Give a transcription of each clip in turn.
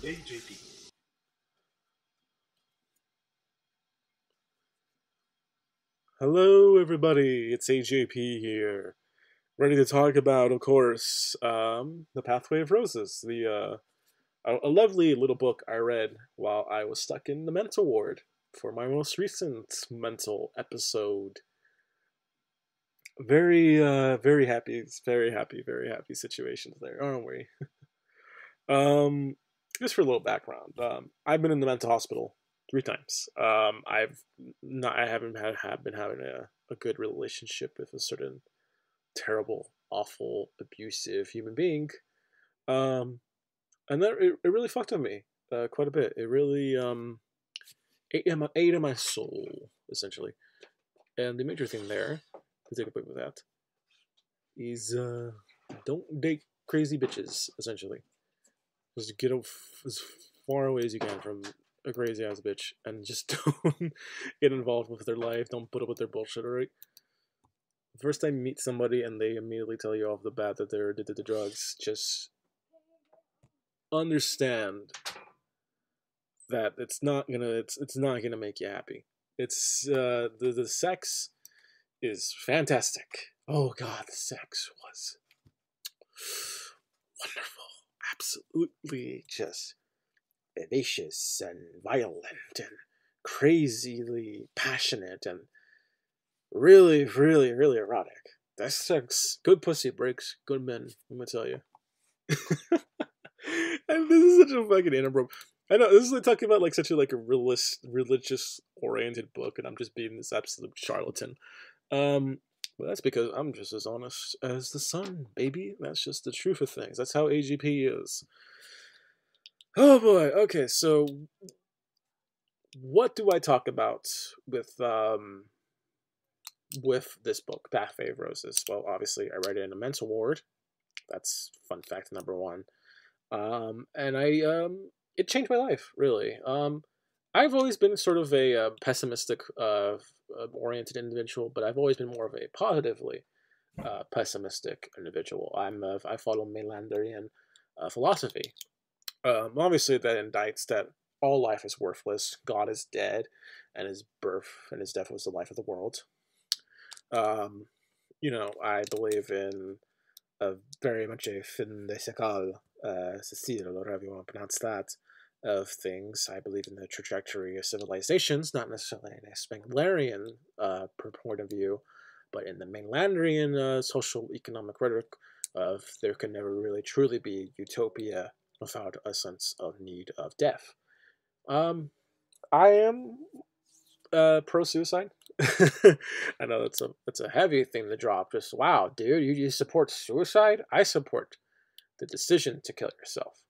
AJP. Hello, everybody. It's AJP here, ready to talk about, of course, the Pathway of Roses, a lovely little book I read while I was stuck in the mental ward for my most recent mental episode. Very happy, very happy situations there, aren't we? Um, just for a little background, I've been in the mental hospital 3 times. I haven't have been having a good relationship with a certain terrible, awful, abusive human being. Um, and it really fucked with me quite a bit. It really ate in my soul essentially. And the major thing there, to take a break with that, is don't date crazy bitches essentially. Just get as far away as you can from a crazy ass bitch, and just don't get involved with their life. Don't put up with their bullshit. Alright. The first time you meet somebody and they immediately tell you off the bat that they're addicted to drugs, just understand that it's not gonna make you happy. It's the sex is fantastic. Oh god, the sex was wonderful. Absolutely just vivacious and violent and crazily passionate and really erotic. That sex, good pussy breaks good men. I'm gonna tell you. And this is such a fucking inappropriate. I know this is like talking about like such a like a religious oriented book, and I'm just being this absolute charlatan. Um, but that's because I'm just as honest as the sun, baby. That's just the truth of things. That's how AGP is. Oh boy. Okay, so what do I talk about with with this book, Pathway of Roses? Well, obviously, I read it in a mental ward. That's fun fact number one. And it changed my life really. I've always been sort of a pessimistic oriented individual, but I've always been more of a positively pessimistic individual. I follow Mainlanderian philosophy. Obviously, that indicts that all life is worthless. God is dead, and his birth and his death was the life of the world. Um, I believe in very much a fin de séquelle, Cecile, or however you want to pronounce that, of things. I believe in the trajectory of civilizations, not necessarily in a Spenglerian point of view, but in the Mainlanderian social economic rhetoric of there can never really truly be utopia without a sense of need of death. Um, I am pro suicide. I know that's a heavy thing to drop. Just wow, dude, you support suicide? I support the decision to kill yourself.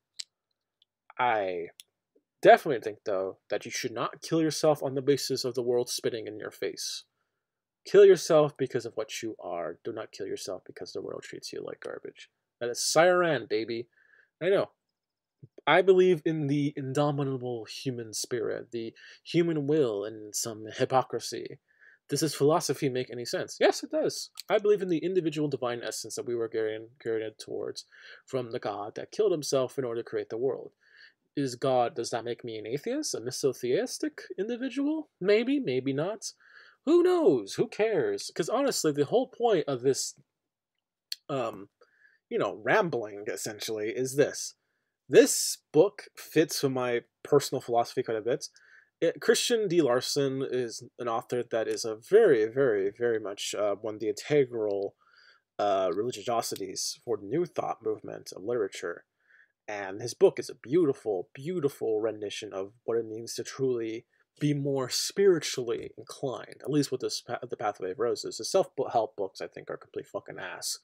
I definitely think though that you should not kill yourself on the basis of the world spitting in your face. Kill yourself because of what you are. Do not kill yourself because the world treats you like garbage. That is Siren, baby. I know. I believe in the indomitable human spirit, the human will, and some hypocrisy. Does this philosophy make any sense? Yes, it does. I believe in the individual divine essence that we were geared towards from the God that killed himself in order to create the world. Does that make me an atheist? A misotheistic individual? Maybe, maybe not. Who knows? Who cares? Because honestly, the whole point of this, um, rambling essentially is this. This book fits with my personal philosophy quite a bit. Christian D. Larson is an author that is a very much one of the integral religiosities for the New Thought movement of literature. And his book is a beautiful rendition of what it means to truly be more spiritually inclined, at least with the Pathway of Roses. The self-help books, I think, are complete fucking ass.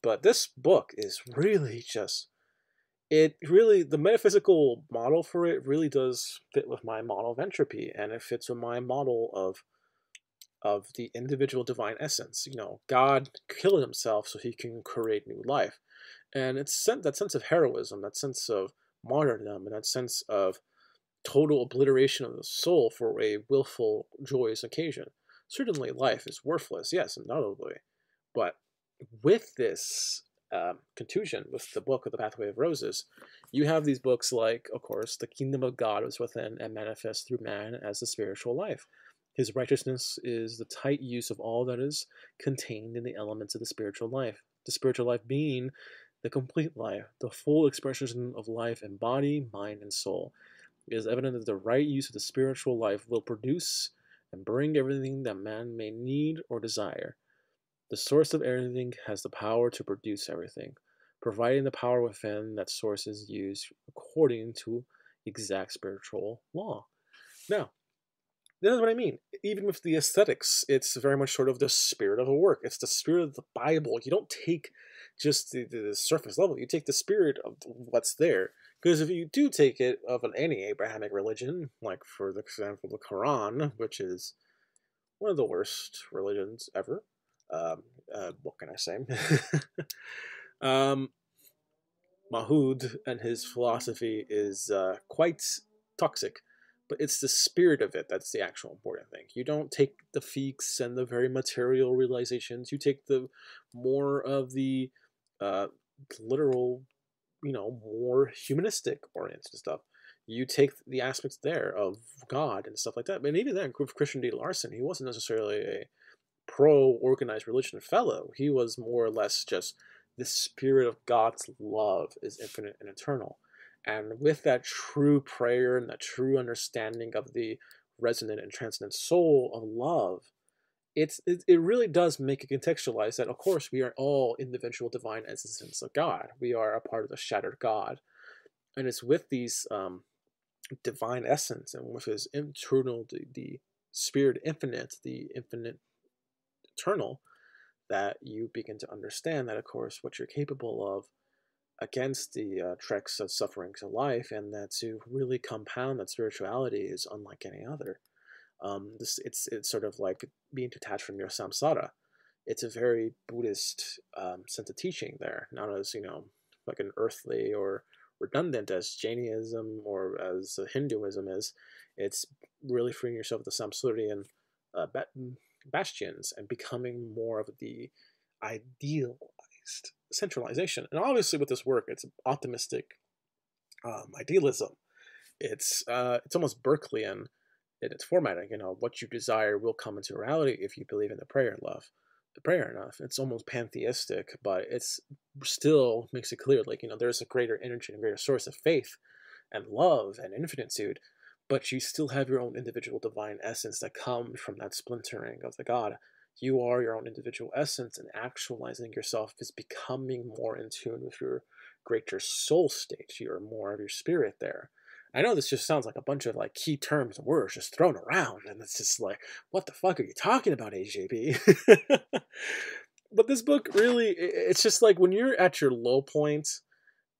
But this book is really just the metaphysical model for it really does fit with my model of entropy, and it fits with my model of the individual divine essence. God killing himself so he can create new life, and it's that sense of heroism, that sense of martyrdom, and that sense of total obliteration of the soul for a willful, joyous occasion. Certainly, life is worthless, yes, undoubtedly, but with this contusion, with the book of the Pathway of Roses, You have these books like, of course, the kingdom of God is within and manifests through man as the spiritual life. His righteousness is the tight use of all that is contained in the elements of the spiritual life. The spiritual life being the complete life, the full expression of life in body, mind, and soul. It is evident that the right use of the spiritual life will produce and bring everything that man may need or desire. The source of everything has the power to produce everything, providing the power within that source is used according to exact spiritual law. Now, this is what I mean. Even with the aesthetics, it's very much sort of the spirit of the work. It's the spirit of the Bible. You don't take just the surface level. You take the spirit of what's there. Because if you do take it of any Abrahamic religion, like for example the Quran, which is one of the worst religions ever, what can I say? um, Mahud and his philosophy is quite toxic, but it's the spirit of it that's the actual important thing. You don't take the feats and the very material realizations. You take the more of the uh, literal, more humanistic oriented stuff. You take the aspects there of God and stuff like that. But even then, with Christian D. Larson, he wasn't necessarily a pro-organized religion fellow. He was more or less just the spirit of God's love is infinite and eternal. And with that true prayer and that true understanding of the resonant and transcendent soul of love, it really does make it contextualize that, of course, we are all individual divine essences of God. We are a part of the shattered God. And it's with these divine essence and with his internal, the spirit infinite, the infinite eternal, that you begin to understand that, of course, what you're capable of against the treks of sufferings of life, and that to really compound that spirituality is unlike any other. It's sort of like being detached from your samsara. It's a very Buddhist sense of teaching there, not as like an earthly or redundant as Jainism or as Hinduism is. It's really freeing yourself of the Samsarian bastions and becoming more of the idealized centralization. And obviously, with this work, it's optimistic idealism. It's almost Berkeleyan in its formatting. What you desire will come into reality if you believe in the prayer enough. It's almost pantheistic, but it's still makes it clear, like, there's a greater energy and greater source of faith and love and infinitude, but you still have your own individual divine essence that comes from that splintering of the God. You are your own individual essence, and actualizing yourself is becoming more in tune with your greater soul state. You're more of your spirit there. I know this just sounds like a bunch of like key terms and words just thrown around, and it's just like, what the fuck are you talking about, AJB? But this book really, it's just like when you're at your low point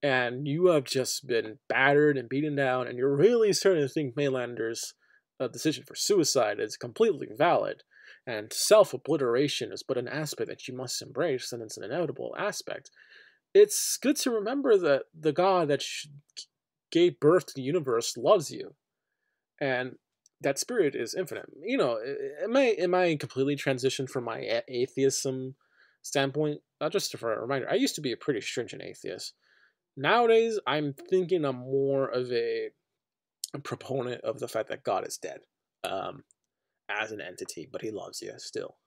and you have just been battered and beaten down, and you're really starting to think Maylander's decision for suicide is completely valid, and self-obliteration is but an aspect that you must embrace, and it's an inevitable aspect. It's good to remember that the God that gave birth to the universe loves you, and that spirit is infinite. Am I completely transitioned from my atheism standpoint? Just for a reminder, I used to be a pretty stringent atheist. Nowadays, I'm thinking I'm more of a proponent of the fact that God is dead as an entity, but he loves you still.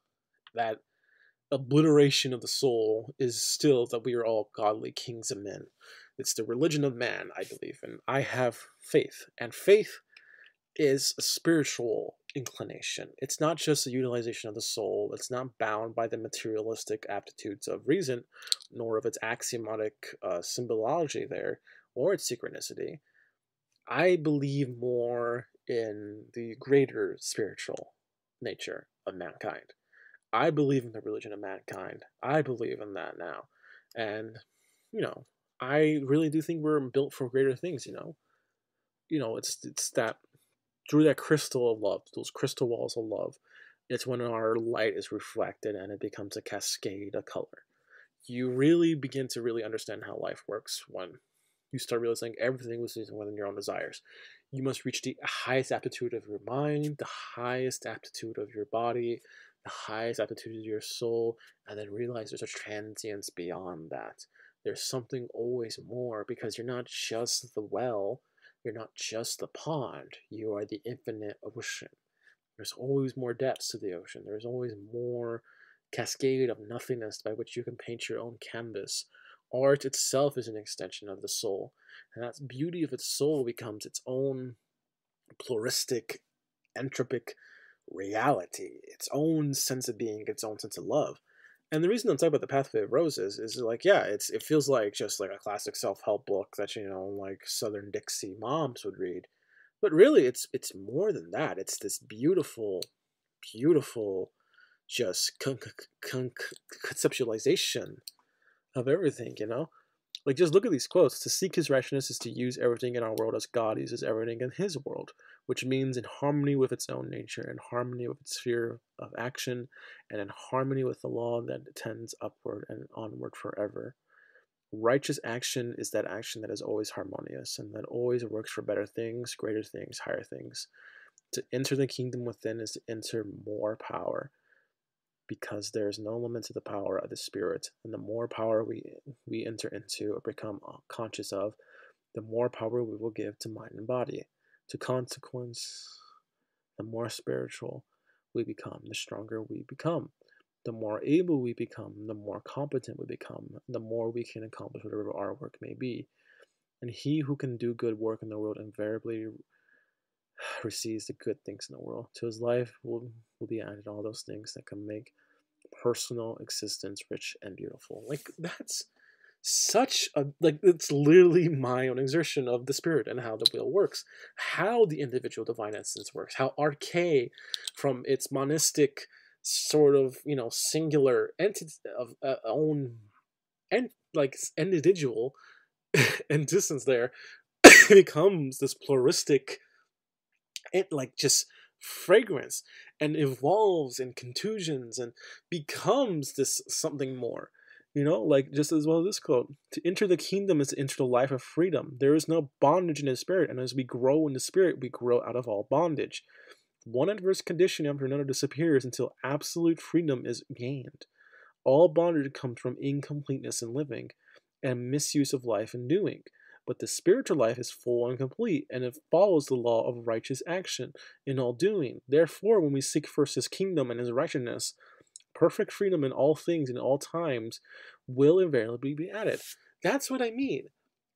That obliteration of the soul is still that we are all godly kings and men. It's the religion of man, I believe, and I have faith. And faith is a spiritual inclination. It's not just a utilization of the soul. It's not bound by the materialistic aptitudes of reason, nor of its axiomatic symbology there, or its synchronicity. I believe more in the greater spiritual nature of mankind. I believe in the religion of mankind. I believe in that now. And, I really do think we're built for greater things, it's that through that crystal of love, those crystal walls of love, it's when our light is reflected and it becomes a cascade of color. You really begin to really understand how life works when you start realizing everything was within your own desires. You must reach the highest aptitude of your mind, the highest aptitude of your body, the highest aptitude of your soul, and then realize there's a transience beyond that. there's something always more, because you're not just the well, you're not just the pond, you are the infinite ocean. There's always more depths to the ocean. There's always more cascade of nothingness by which you can paint your own canvas. Art itself is an extension of the soul, and that beauty of its soul becomes its own pluralistic, entropic reality, its own sense of being, its own sense of love. And the reason I'm talking about the Pathway of Roses is like, yeah, it feels like just like a classic self help book that like Southern Dixie moms would read, but really it's more than that. It's this beautiful, beautiful, just conceptualization of everything. Like, just look at these quotes. To seek his righteousness is to use everything in our world as God uses everything in his world, which means in harmony with its own nature, in harmony with its sphere of action, and in harmony with the law that tends upward and onward forever. Righteous action is that action that is always harmonious and that always works for better things, greater things, higher things. To enter the kingdom within is to enter more power, because there is no limit to the power of the Spirit. And the more power we enter into or become conscious of, the more power we will give to mind and body. To consequence, the more spiritual we become, the stronger we become. The more able we become, the more competent we become, the more we can accomplish whatever our work may be. And he who can do good work in the world invariably receives the good things in the world. To his life will be added all those things that can make personal existence rich and beautiful. Like, that's such a, like, it's literally my own exertion of the Spirit and how the will works, how the individual divine essence works, how arche from its monistic sort of singular entity of own and like individual and distance there becomes this pluralistic, it like just fragrance, and evolves in contusions and becomes this something more. Like, just as well as this quote: to enter the kingdom is to enter the life of freedom. There is no bondage in the Spirit, and as we grow in the Spirit, we grow out of all bondage. One adverse condition after another disappears until absolute freedom is gained. All bondage comes from incompleteness in living and misuse of life in doing. But the spiritual life is full and complete, and it follows the law of righteous action in all doing. Therefore, when we seek first his kingdom and his righteousness, perfect freedom in all things in all times will invariably be added. That's what I mean.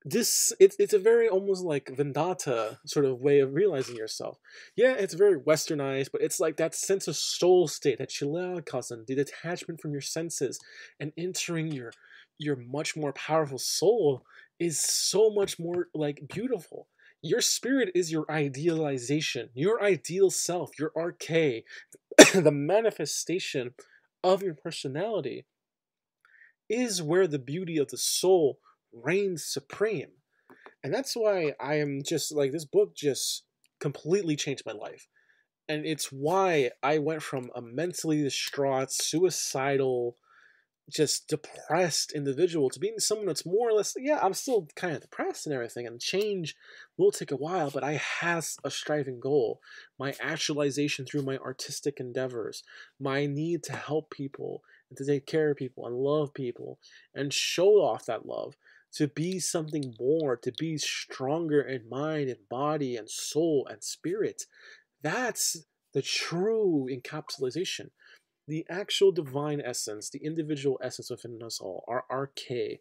It's a very almost like vendetta sort of way of realizing yourself. Yeah, it's very westernized, but it's like that sense of soul state, that cousin, the detachment from your senses and entering your much more powerful soul is so much more like beautiful. Your spirit is your idealization, your ideal self, your arche, the manifestation of your personality is where the beauty of the soul reigns supreme. And that's why I am just like, this book just completely changed my life. And it's why I went from a mentally distraught, suicidal, just depressed individual to being someone that's more or less, yeah, I'm still kind of depressed and everything, and change will take a while, but I have a striving goal: my actualization through my artistic endeavors, my need to help people and to take care of people and love people and show off that love, to be something more, to be stronger in mind and body and soul and spirit. That's the true encapsulation. The actual divine essence, the individual essence within us all, our arche,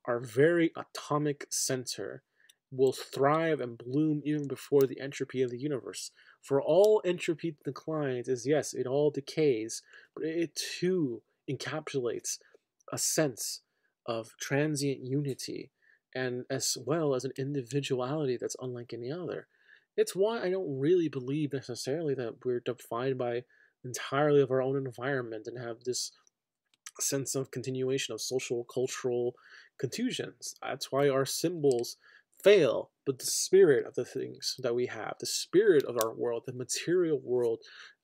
our very atomic center, will thrive and bloom even before the entropy of the universe. For all entropy declines is, yes, it all decays, but it too encapsulates a sense of transient unity, and as well as an individuality that's unlike any other. It's why I don't really believe necessarily that we're defined by entirely of our own environment and have this sense of continuation of social cultural contusions. That's why our symbols fail, but the spirit of the things that we have, the spirit of our world, the material world,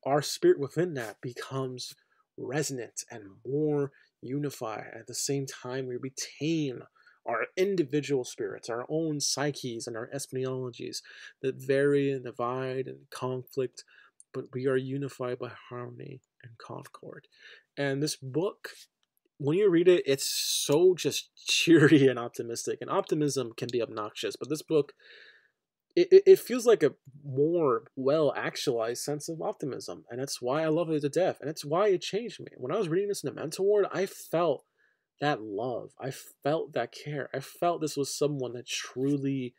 our spirit within that becomes resonant and more unified. At the same time, we retain our individual spirits, our own psyches and our espinologies that vary and divide and conflict, but we are unified by harmony and concord. And this book when you read it, it's so just cheery and optimistic. And optimism can be obnoxious, but this book, it feels like a more well actualized sense of optimism, and that's why I love it to death, and it's why it changed me. When I was reading this in the Mental Ward, I felt that love, I felt that care, I felt this was someone that truly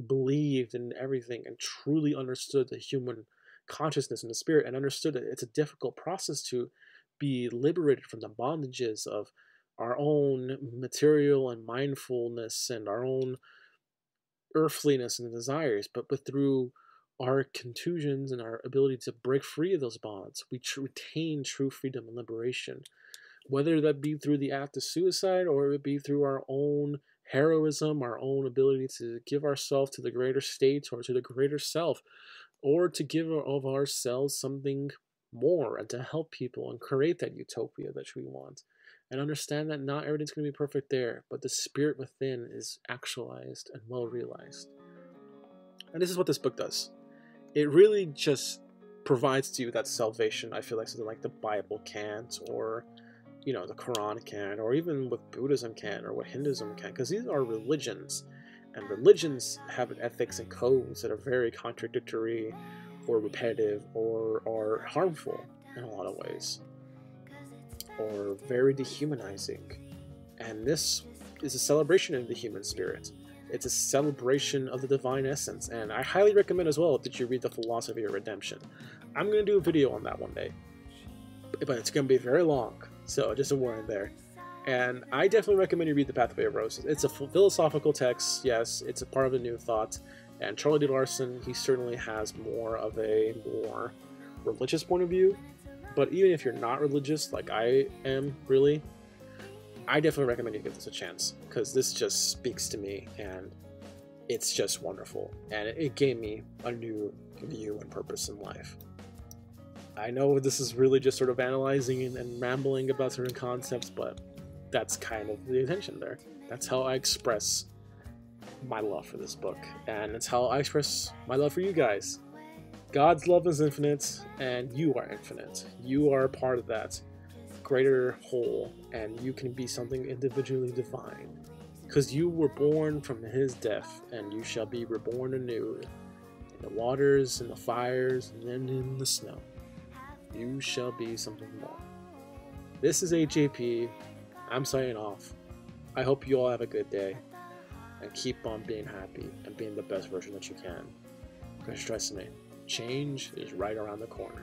believed in everything and truly understood the human consciousness and the spirit, and understood that it's a difficult process to be liberated from the bondages of our own material and mindfulness and our own earthliness and desires, but through our contusions and our ability to break free of those bonds, we retain true freedom and liberation. Whether that be through the act of suicide or it be through our own heroism, our own ability to give ourselves to the greater state or to the greater self, or to give of ourselves something more and to help people and create that utopia that we want. And understand that not everything's going to be perfect there, but the spirit within is actualized and well realized. And this is what this book does. It really just provides to you that salvation. I feel like something like the Bible can't, or the Quran can, or even what Buddhism can, or what Hinduism can, because these are religions, and religions have ethics and codes that are very contradictory, or repetitive, or are harmful in a lot of ways, or very dehumanizing. And this is a celebration of the human spirit. It's a celebration of the divine essence, and I highly recommend as well that you read The Philosophy of Redemption. I'm going to do a video on that one day, but it's going to be very long, so just a warning there. And I definitely recommend you read The Pathway of Roses. It's a philosophical text, yes, it's a part of a new thought, and Charlie D. Larson, he certainly has more of a more religious point of view, but even if you're not religious, like I am, really, I definitely recommend you give this a chance, because this just speaks to me, and it's just wonderful, and it gave me a new view and purpose in life. I know this is really just sort of analyzing and rambling about certain concepts, but that's kind of the intention there. That's how I express my love for this book, and it's how I express my love for you guys. God's love is infinite, and you are infinite. You are a part of that greater whole, and you can be something individually divine, because you were born from his death, and you shall be reborn anew in the waters, in the fires, and then in the snow. You shall be something more. This is AJP. I'm signing off. I hope you all have a good day, and keep on being happy and being the best version that you can, because trust me, change is right around the corner.